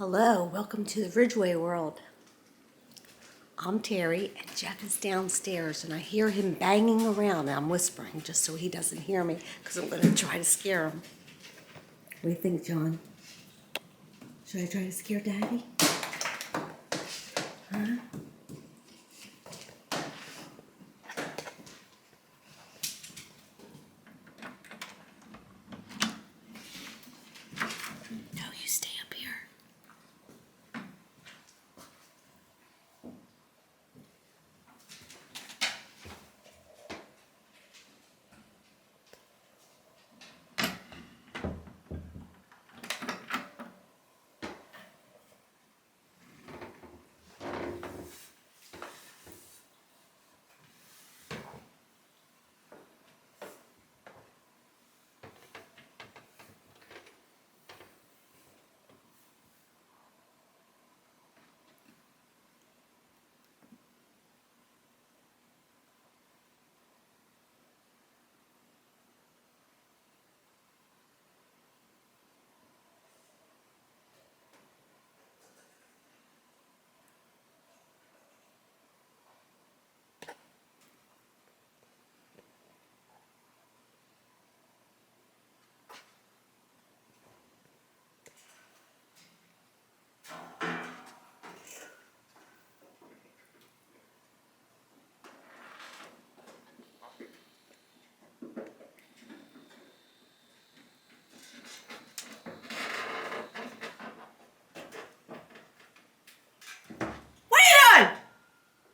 Hello, welcome to the Ridgway world. I'm Terry, and Jeff is downstairs, and I hear him banging around. I'm whispering just so he doesn't hear me, because I'm going to try to scare him. What do you think, John? Should I try to scare Daddy? Huh? No, you stay up here.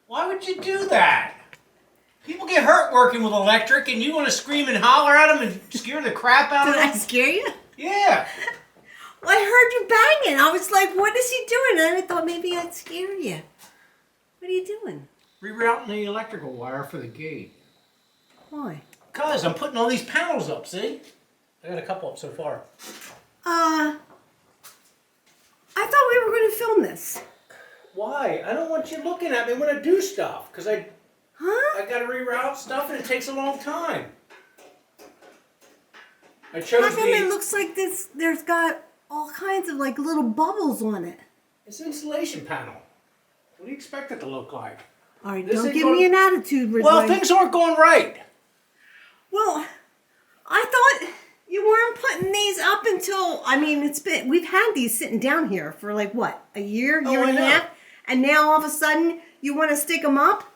Why would you do that? People get hurt working with electric, and you want to scream and holler at them and scare the crap out of Did them? I scare you? Yeah. Well, I heard you banging. I was like, what is he doing? And I thought maybe I'd scare you. What are you doing? Rerouting the electrical wire for the gate. Why? Because I'm putting all these panels up, see? I got a couple up so far. I thought we were going to film this. Why? I don't want you looking at me when I do stuff. Because I got to reroute stuff, and it takes a long time. I chose How come it looks like this? There's got all kinds of like little bubbles on it. It's an insulation panel. What do you expect it to look like? All right, This don't ain't give going- me an attitude, Ridgway. Well, things aren't going right. Well, I thought you weren't putting these up until, we've had these sitting down here for like what, a year Oh, I and a know. half? And now all of a sudden you want to stick them up?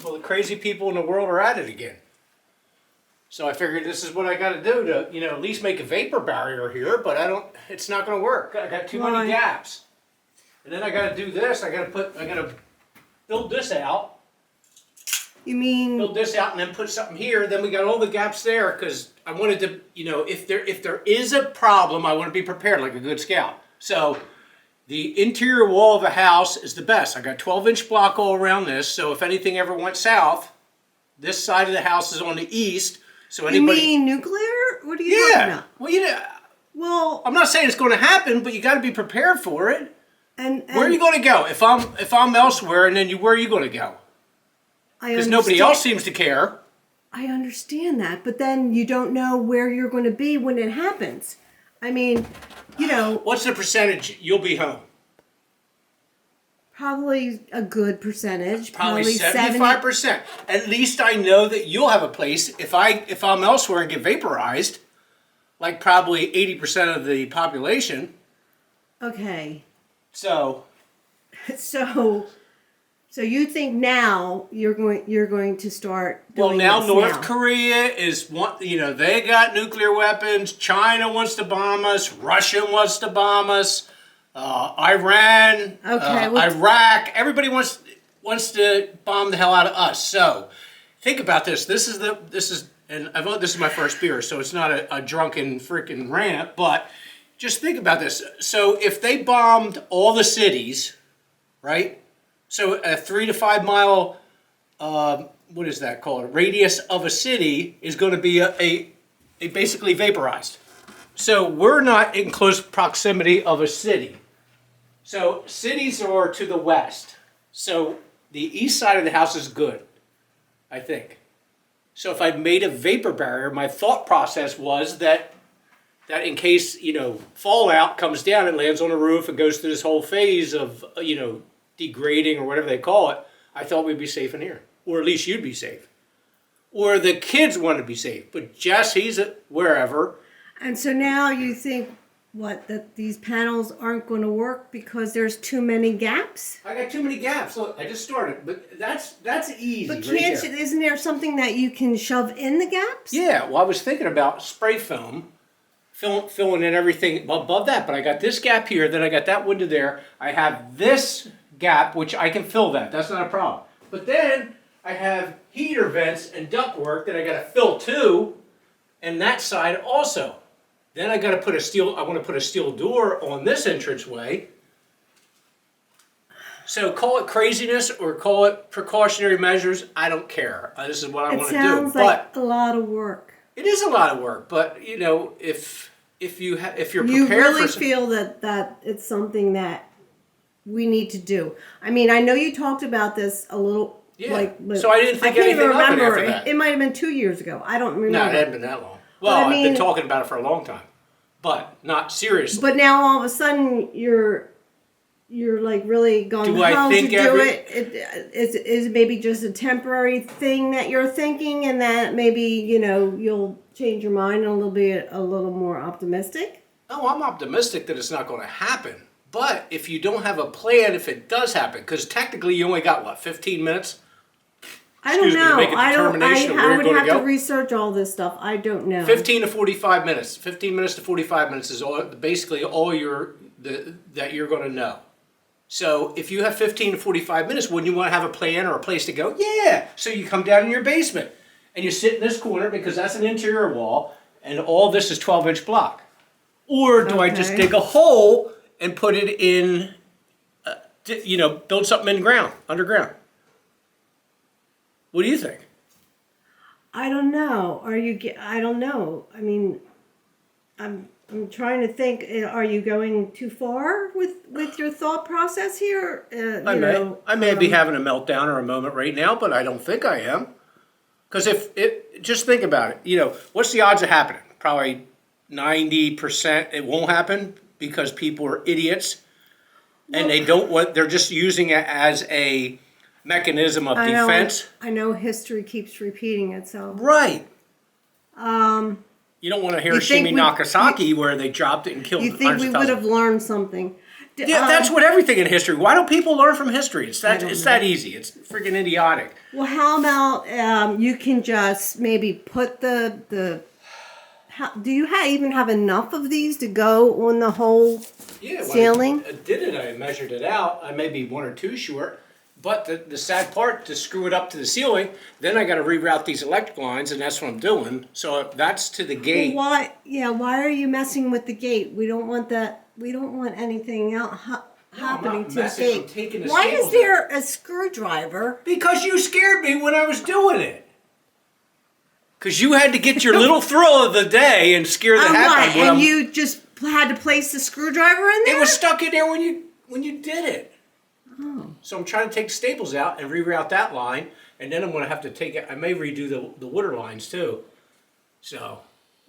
Well, the crazy people in the world are at it again. So I figured this is what I got to do to, at least make a vapor barrier here, but it's not going to work. I got too Why? many gaps. And then I got to do this. I got to build this out, You mean, build this out, and then put something here. Then we got all the gaps there because I wanted to, if there is a problem, I want to be prepared like a good scout. So the interior wall of the house is the best. I got 12-inch block all around this, so if anything ever went south, this side of the house is on the east. So you mean nuclear? What are you talking about? Well, I'm not saying it's going to happen, but you got to be prepared for it. And Where are you going to go? If I'm elsewhere, and then where are you going to go? Because nobody else seems to care. I understand that, but then you don't know where you're going to be when it happens. What's the percentage you'll be home? Probably a good percentage. Probably 75%. At least I know that you'll have a place. If I'm elsewhere and get vaporized, like probably 80% of the population. Okay. So you think now you're going to start doing well, now this North Korea is they got nuclear weapons. China wants to bomb us. Russia wants to bomb us. Iran, Iraq. Everybody wants to bomb the hell out of us. So think about this. This is my first beer, so it's not a drunken freaking rant. But just think about this. So if they bombed all the cities, right? So a 3 to 5 mile, what is that called? A radius of a city is going to be a basically vaporized. So we're not in close proximity of a city. So cities are to the west. So the east side of the house is good, I think. So if I made a vapor barrier, my thought process was that that in case, fallout comes down and lands on the roof and goes through this whole phase of, degrading or whatever they call it, I thought we'd be safe in here. Or at least you'd be safe. Or the kids want to be safe. But Jess, he's at wherever. And so now you think, that these panels aren't going to work because there's too many gaps? I got too many gaps. Look, I just started. But that's easy. But isn't there something that you can shove in the gaps? Yeah, well, I was thinking about spray foam, filling in everything above that. But I got this gap here, then I got that window there. I have this gap, which I can fill that. That's not a problem. But then I have heater vents and ductwork that I got to fill too, and that side also. Then I got to put I want to put a steel door on this entranceway. So call it craziness or call it precautionary measures, I don't care. This is what I want to do. It sounds like a lot of work. It is a lot of work, but if you're prepared you really feel that it's something that we need to do. I mean, I know you talked about this a little. Yeah. So I didn't think anything of it after that. It might have been 2 years ago. I don't remember. No, it hadn't been that long. Well, I've been talking about it for a long time, but not seriously. But now all of a sudden you're like really going how to do it. Is it maybe just a temporary thing that you're thinking, and that maybe you'll change your mind and be a little more optimistic? Oh, I'm optimistic that it's not going to happen. But if you don't have a plan, if it does happen, because technically you only got 15 minutes. I don't know. I would have to research all this stuff. I don't know. 15 to 45 minutes. 15 minutes to 45 minutes is basically all that you're going to know. So if you have 15 to 45 minutes, wouldn't you want to have a plan or a place to go? Yeah. So you come down in your basement and you sit in this corner because that's an interior wall and all this is 12-inch block. Or do I just dig a hole and put it in, build something underground? What do you think? I don't know. I don't know. I mean, I'm trying to think. Are you going too far with your thought process here? I may be having a meltdown or a moment right now, but I don't think I am. Because just think about it. What's the odds of happening? Probably 90% it won't happen because people are idiots and they're just using it as a mechanism of defense. I know history keeps repeating itself. Right. You don't want to Hiroshima Nagasaki where they dropped it and killed hundreds of thousands. You think we would have learned something? Yeah, that's what everything in history. Why don't people learn from history? It's that easy. It's freaking idiotic. Well, how about you can just maybe put do you even have enough of these to go on the whole ceiling? I did it. I measured it out. I may be one or two short. But the sad part, to screw it up to the ceiling, then I got to reroute these electric lines, and that's what I'm doing. So that's to the gate. Well, why are you messing with the gate? We don't want that. We don't want anything else happening to the gate. Why is there a screwdriver? Because you scared me when I was doing it. Because you had to get your little thrill of the day and scare the heck out of me. And you just had to place the screwdriver in there? It was stuck in there when you did it. Oh. So I'm trying to take staples out and reroute that line, and then I'm going to have to take it. I may redo the water lines too. So.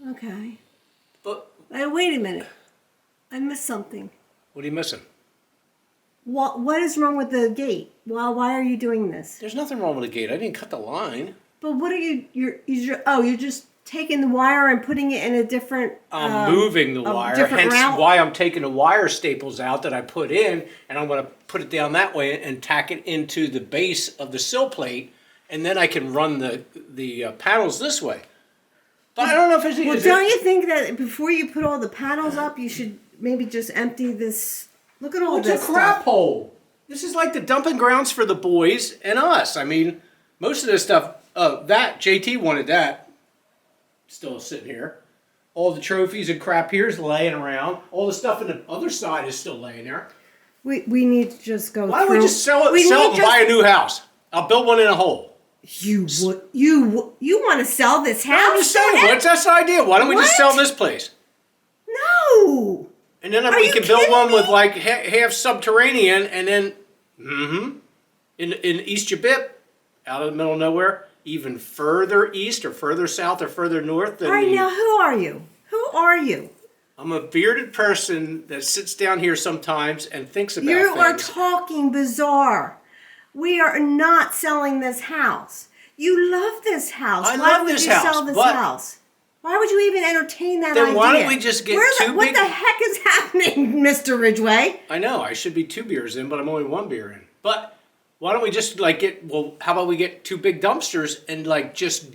Okay. But wait a minute. I missed something. What are you missing? What is wrong with the gate? Why are you doing this? There's nothing wrong with the gate. I didn't cut the line. But what are you're just taking the wire and putting it in a different... I'm moving the wire, hence why I'm taking the wire staples out that I put in, and I'm going to put it down that way and tack it into the base of the sill plate, and then I can run the panels this way. But I don't know if it's... Well, don't you think that before you put all the panels up, you should maybe just empty this... Look at all this It's a crap hole. This is like the dumping grounds for the boys and us. I mean, most of this stuff... that, JT wanted that. Still sitting here. All the trophies and crap here is laying around. All the stuff on the other side is still laying there. We need to just go Why don't we just sell it and buy a new house? I'll build one in a hole. You want to sell this house? I'm just saying, that's the idea. Why don't we just sell this place? No. And then we can build one with like half subterranean and then in East Jabip, out of the middle of nowhere. Even further east or further south or further north than... All right, now who are you? Who are you? I'm a bearded person that sits down here sometimes and thinks about You are things. talking bizarre. We are not selling this house. You love this house. I Why love would this you house, sell this but- house? Why would you even entertain that Then idea? why don't we just get two What big- the heck is happening, Mr. Ridgway? I know, I should be 2 beers in, but I'm only 1 beer in. But why don't we just like how about we get 2 big dumpsters and like just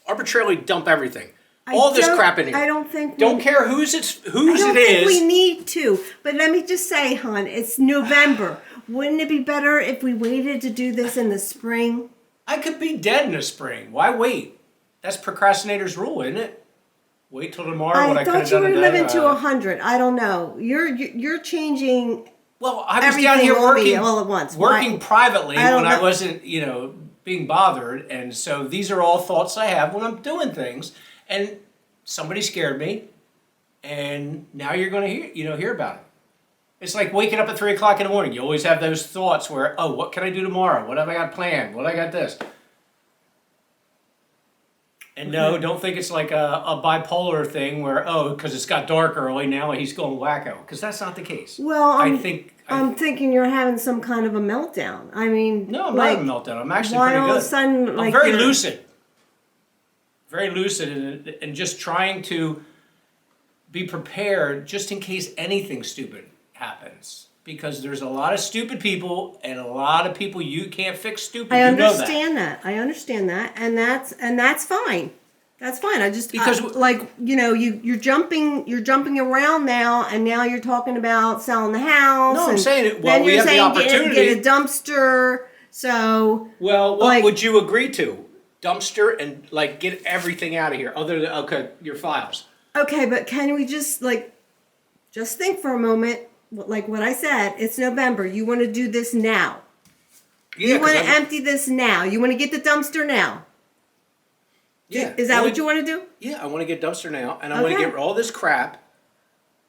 arbitrarily dump everything? All this crap in here. I don't think Don't care whose it I don't is. think we need to. But let me just say, hon, it's November. Wouldn't it be better if we waited to do this in the spring? I could be dead in the spring. Why wait? That's procrastinator's rule, isn't it? Wait till tomorrow when I could have thought you done were it. living to 100. I don't know. You're changing. Well, I was everything down here on me working all at once. working Why? privately I don't when I know. wasn't, being bothered, and so these are all thoughts I have when I'm doing things. And somebody scared me, and now you're going to hear about it. It's like waking up at 3 o'clock in the morning. You always have those thoughts where, oh, what can I do tomorrow? What have I got planned? What I got this? And no, don't think it's like a bipolar thing where, because it's got dark early, now he's going wacko. Because that's not the case. Well, I think I'm thinking you're having some kind of a meltdown. I mean, no, I'm like, not having a meltdown. I'm actually why pretty all good. of a sudden, like, I'm very you're- lucid. Very lucid and just trying to be prepared just in case anything stupid happens. Because there's a lot of stupid people and a lot of people you can't fix stupid. I You know understand that. I understand that, and that's fine. That's fine. I just Because you're jumping around now, and now you're talking about selling the house. No, I'm and saying it- well, then we you're have the saying opportunity. get a dumpster. So Well, what like- would you agree to? Dumpster and like get everything out of here other than your files. okay, but can we just think for a moment? Like what I said, it's November. You want to do this now. Yeah, You want to 'cause I'm- empty this now. You want to get the dumpster now. Yeah. Is that what you want to do? Yeah, I want to get dumpster now, and I want to Okay. get all this crap.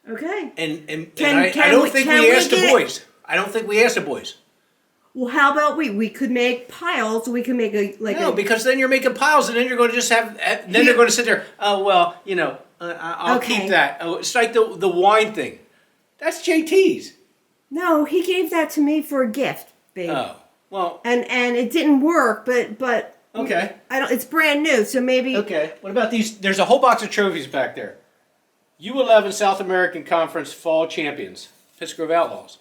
Okay. And Can I we- don't think can we we asked the get- boys. I don't think we asked the boys. Well, how about we could make piles. We could make No, because then you're making piles, and then you're going to just have. Then they're going to sit there. Oh well, I'll Okay. keep that. Oh, it's like the wine thing. That's JT's. No, he gave that to me for a gift, babe. Oh well. And it didn't work, but Okay. I don't. It's brand new, so maybe. Okay. What about these? There's a whole box of trophies back there. U11 South American Conference Fall Champions, Pittsburgh Grove Outlaws,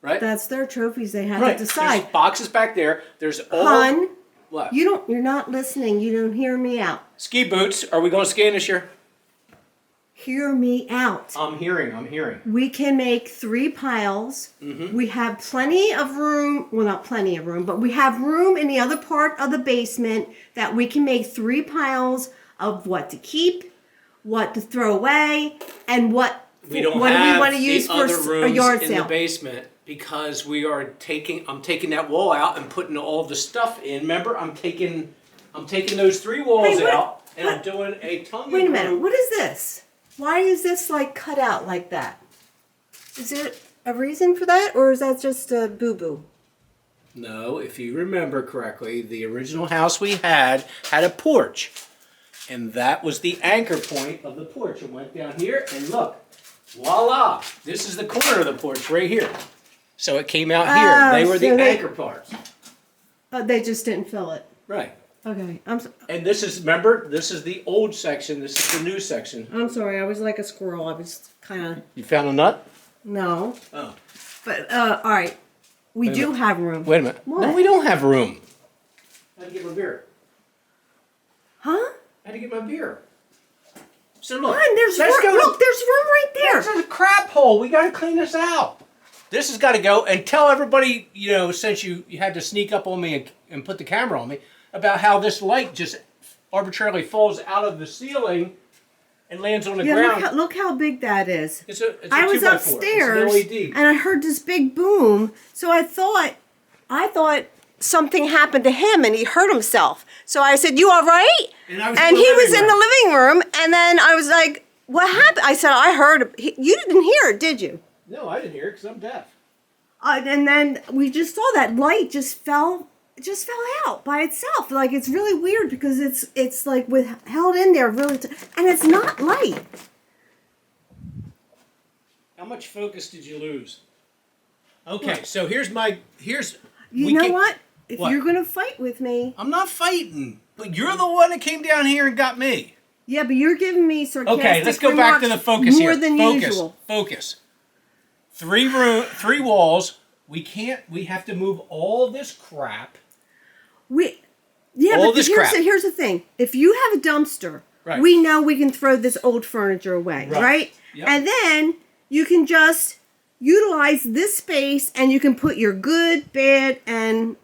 right? That's their trophies. They have Right. to decide. There's boxes back there. There's all. Hon, What? you're not listening. You don't hear me out. Ski boots. Are we going skiing this year? Hear me out. I'm hearing. We can make 3 piles. Mm-hmm. We have plenty of room. Well, not plenty of room, but we have room in the other part of the basement that we can make 3 piles of what to keep, what to throw away, and what We don't what do have we want to the use for other a rooms yard in sale. the basement because I'm taking that wall out and putting all the stuff in. Remember, I'm taking those 3 walls Hey, what- out and I'm what- doing a tongue. Wait a minute. What is this? Why is this cut out like that? Is there a reason for that, or is that just a boo-boo? No, if you remember correctly, the original house we had a porch. And that was the anchor point of the porch. It went down here and look, voila, this is the corner of the porch right here. So it came out here. Oh, They were the so they- anchor parts. They just didn't fill it. Right. Okay. And this is the old section, this is the new section. I'm sorry. I was like a squirrel. I was kind of You found a nut? no. Oh. But all right. We do have room. Wait a minute. What? No, we don't have room. I had to get my beer. Huh? I had to get my beer. So look, Fine, there's let's room. go to- Look, there's room right there. This is a crap hole. We got to clean this out. This has got to go. And tell everybody, since you had to sneak up on me and put the camera on me, about how this light just arbitrarily falls out of the ceiling and lands on the Yeah, ground. look how big that is. It's a I was 2x4. upstairs It's an LED. and I heard this big boom, so I thought something happened to him and he hurt himself. So I said, "You all right?" And I was And in the he was living in the room. living room, and then I was like, "What happened?" I said, "I heard." You didn't hear it, did you? No, I didn't hear it because I'm deaf. And then we just saw that light just fell out by itself. Like, it's really weird because it's like held in there really, and it's not light. How much focus did you lose? Okay, so here's. You know what? If What? you're gonna fight with me, I'm not fighting, but you're the one that came down here and got me. yeah, but you're giving me sarcastic Okay, let's go back to the focus more here. than usual. Focus. 3 walls. We have to move all this crap. Yeah, all but this here's crap. here's the thing. If you have a dumpster, Right. we know we can throw this old furniture away, right? Yep. And then you can just utilize this space, and you can put your good, bad, and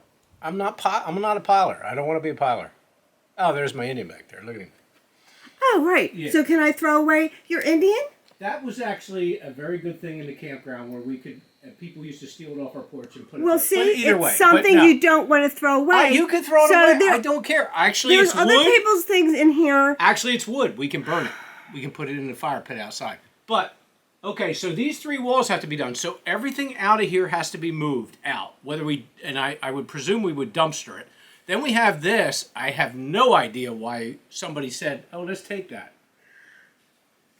I'm not a piler. I don't want to be a piler. Oh, there's my Indian back there. Look at him. oh right. Yeah. So can I throw away your Indian? That was actually a very good thing in the campground where we could. People used to steal it off our porch and put it. Well, But see, either it's way, something no. you don't want to throw away. You can throw it So away. there- I don't care. Actually, There's it's other wood. people's things in here. Actually, it's wood. We can burn it. We can put it in the fire pit outside. But, okay, so these 3 walls have to be done. So everything out of here has to be moved out. I would presume we would dumpster it. Then we have this. I have no idea why somebody said, oh, let's take that.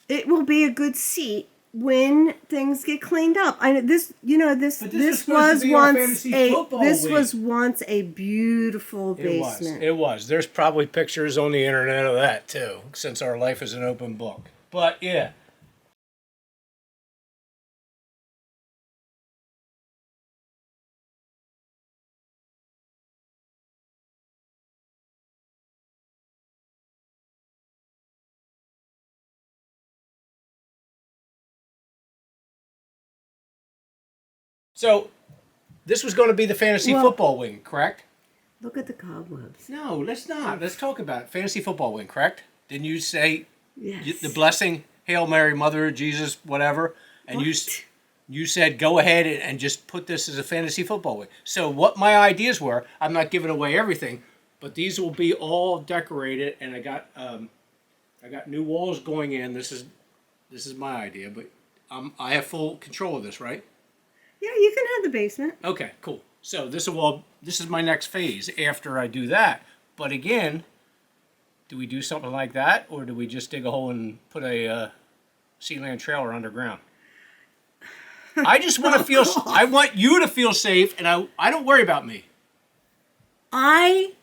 It will be a good seat when things get cleaned up. This was once a beautiful basement. It was. There's probably pictures on the internet of that, too, since our life is an open book. But, yeah. So, this was going to be the fantasy football wing, correct? Look at the cobwebs. No, let's not. Let's talk about it. Fantasy football wing, correct? Didn't you say Yes. the blessing, Hail Mary, Mother of Jesus, whatever? And What? you said go ahead and just put this as a fantasy football wing. So what my ideas were, I'm not giving away everything, but these will be all decorated, and I got new walls going in. This is my idea, but I have full control of this, right? Yeah, you can have the basement. Okay, cool. So this is my next phase after I do that. But again, do we do something like that, or do we just dig a hole and put a Sealand trailer underground? I just want to feel. I want you to feel safe, and I don't worry about me. I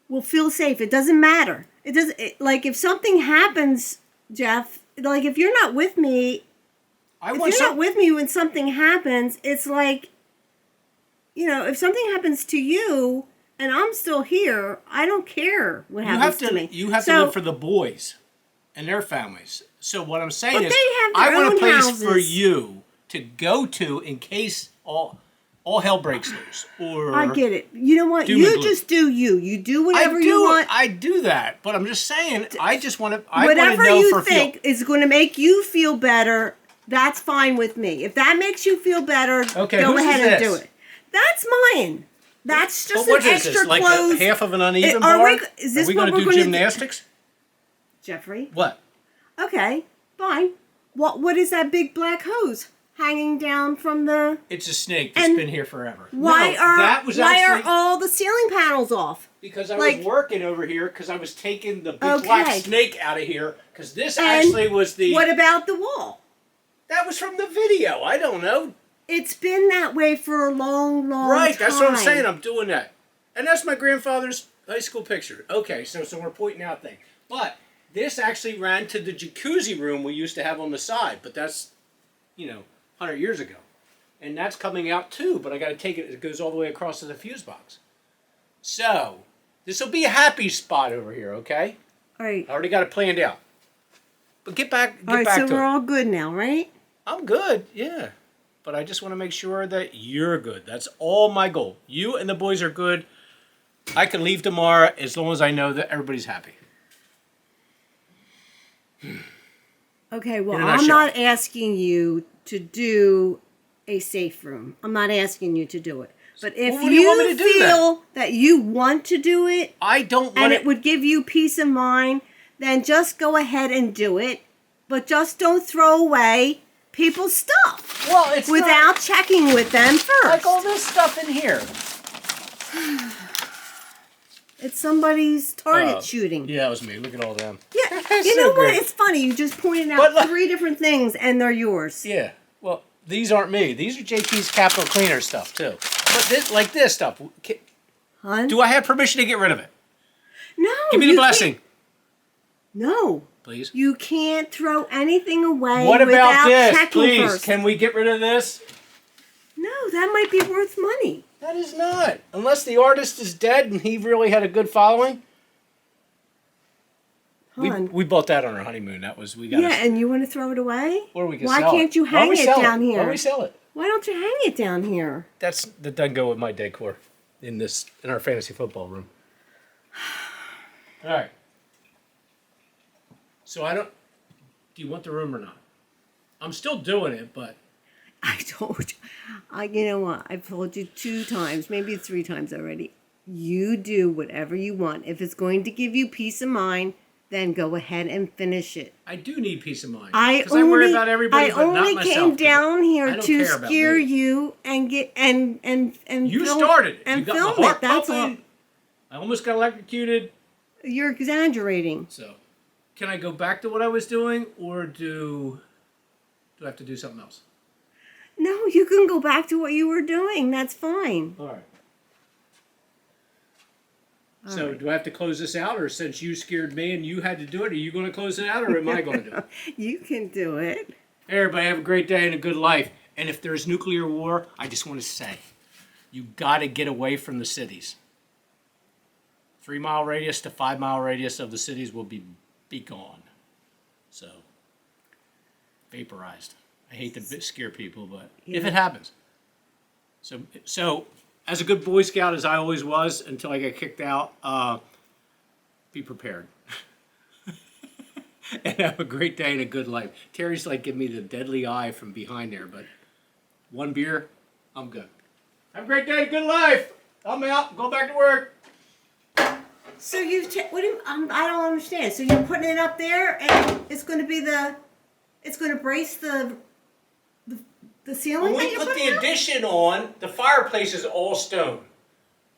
will feel safe. It doesn't matter. Like if something happens, Jeff. Like if you're not with me. Not with me when something happens, it's like, if something happens to you and I'm still here, I don't care what happens to me. You have to live for the boys and their families. So what I'm saying is, they have their I want own a place houses. for you to go to in case all hell breaks loose. Or I get it. You know what? doom You and gloom. just do you. You do whatever you want. I do that, but I'm just saying. I want to know Whatever for you feel. think is going to make you feel better, that's fine with me. If that makes you feel better, Okay, go whose ahead is and do this? it. That's mine. That's just But what an is extra this? Like clothes. half of an uneven Are bar? is this Are we what going to we're do gonna gymnastics? Jeffrey? What? Okay, fine. What is that big black hose hanging down from the? It's a snake that's And been here forever. Why No, are that was why actually, are all the ceiling panels off? Because I like- was working over here because I was taking the big Okay. black snake out of here because this And actually was the. What about the wall? That was from the video. I don't know. It's been that way for a long, long Right, time. that's what I'm saying. I'm doing that. And that's my grandfather's high school picture. Okay, so we're pointing out things. But this actually ran to the jacuzzi room we used to have on the side. But that's, 100 years ago. And that's coming out too, but I got to take it. It goes all the way across to the fuse box. So, this will be a happy spot over here, okay? All right. I already got it planned out. But get back All right, so to we're it. all good now, right? I'm good, yeah. But I just want to make sure that you're good. That's all my goal. You and the boys are good. I can leave tomorrow as long as I know that everybody's happy. Okay, well, In a I'm nutshell. not asking you to do a safe room. I'm not asking you to do it. But if Well, what do you want me you to do then? feel that you want to do it I don't want and it would give you peace of mind, then just go ahead and do it. But just don't throw away people's stuff Well, it's without checking with them first. like all this stuff in here. It's somebody's target shooting. Yeah, it was me. Look at all them. Yeah, you know what? It's funny. You just pointed out 3 different things, and they're yours. Yeah. Well, these aren't me. These are JP's capital cleaner stuff too. But this stuff. Hun? Do I have permission to get rid of it? No. Give me the blessing. No. Please. You can't throw anything away. What about without this? checking Please, first. can we get rid of this? No, that might be worth money. That is not. Unless the artist is dead and he really had a good following. We bought that on our honeymoon. That was we got. Yeah, and you want to throw it away? Or we can Why sell it. can't you hang it down here? Why don't we sell it? Why don't you hang it down here? That doesn't go with my decor in our fantasy football room. All right. So do you want the room or not? I'm still doing it, but. I told you. You know what? I've told you 2 times, maybe 3 times already. You do whatever you want. If it's going to give you peace of mind, then go ahead and finish it. I do need peace of mind. I worry about everybody, but not myself. I only came down here to care about scare me. you and get and You film, started it. and You got film my heart it. That's all. pumping. I almost got electrocuted. You're exaggerating. So, can I go back to what I was doing, or do I have to do something else? No, you can go back to what you were doing. That's fine. All right. So, do I have to close this out, or since you scared me and you had to do it, are you going to close it out, or am I going to do it? You can do it. Hey, everybody, have a great day and a good life. And if there's nuclear war, I just want to say, you got to get away from the cities. 3-mile radius to 5-mile radius of the cities will be gone. So, vaporized. I hate to scare people, but if it happens. So as a good Boy Scout, as I always was until I got kicked out, be prepared. And have a great day and a good life. Terry's like giving me the deadly eye from behind there, but 1 beer, I'm good. Have a great day, good life. I'm out. Go back to work. So I don't understand. So you're putting it up there, and it's going to brace the ceiling. When we put the addition on, the fireplace is all stone.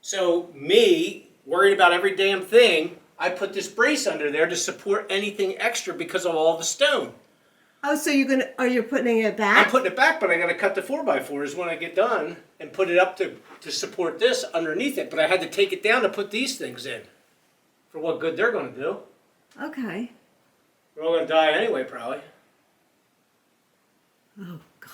So me, worried about every damn thing, I put this brace under there to support anything extra because of all the stone. Oh, so you're putting it back? I'm putting it back, but I got to cut the 4x4s when I get done and put it up to support this underneath it. But I had to take it down to put these things in for what good they're going to do. Okay. We're all going to die anyway, probably. Oh, God.